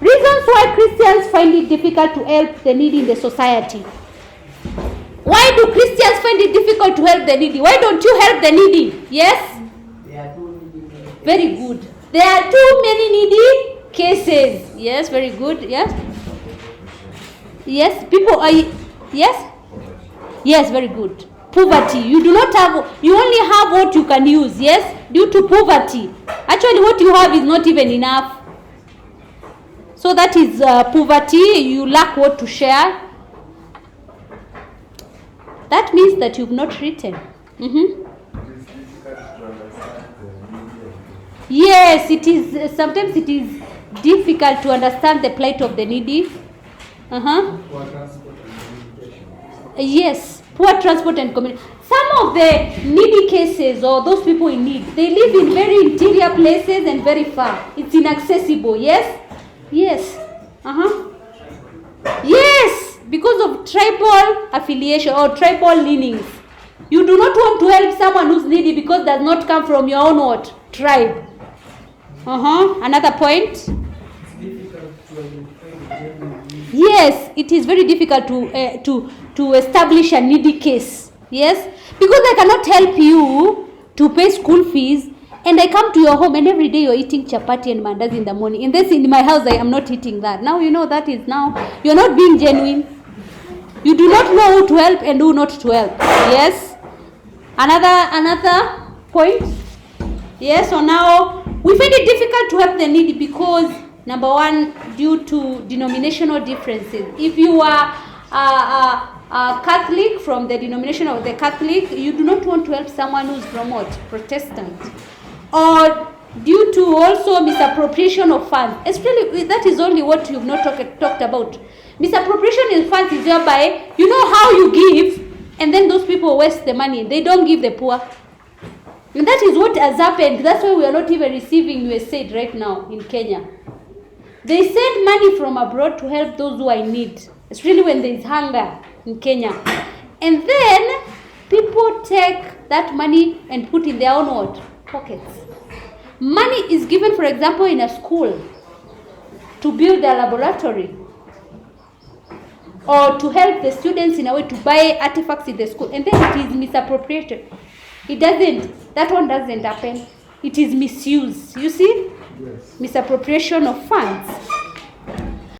Reasons why Christians find it difficult to help the needy in the society. Why do Christians find it difficult to help the needy? Why don't you help the needy? Yes? Very good. There are too many needy cases. Yes, very good. Yes? Yes, people are... Yes? Yes, very good. Poverty. You do not have... You only have what you can use. Yes? Due to poverty. Actually, what you have is not even enough. So that is poverty. You lack what to share. That means that you've not written. Yes, it is. Sometimes it is difficult to understand the plight of the needy. Yes, poor transport and communication. Some of the needy cases, or those people in need, they live in very interior places and very far. It's inaccessible. Yes. Yes. Yes, because of tribal affiliation or tribal leanings. You do not want to help someone who's needy because does not come from your own what? Tribe. Another point. Yes, it is very difficult to establish a needy case. Yes, because I cannot help you to pay school fees, and I come to your home and every day you're eating chapati and mandazi in the morning. And this in my house I am not eating that. Now you know that is now you're not being genuine. You do not know who to help and who not to help. Yes. Another point. Yes. So now we find it difficult to help the needy because number one, due to denominational differences. If you are a Catholic from the denomination of the Catholic, you do not want to help someone who's from what? Protestant. Or due to also misappropriation of funds. Especially that is only what you've not talked about. Misappropriation in funds is whereby you know how you give and then those people waste the money. They don't give the poor. And that is what has happened. That's why we are not even receiving USAID right now in Kenya. They send money from abroad to help those who are in need. Especially when there is hunger in Kenya. And then people take that money and put in their own what? Pockets. Money is given, for example, in a school to build a laboratory or to help the students in a way to buy artifacts in the school, and then it is misappropriated. That one doesn't happen. It is misuse. You see? Yes. Misappropriation of funds.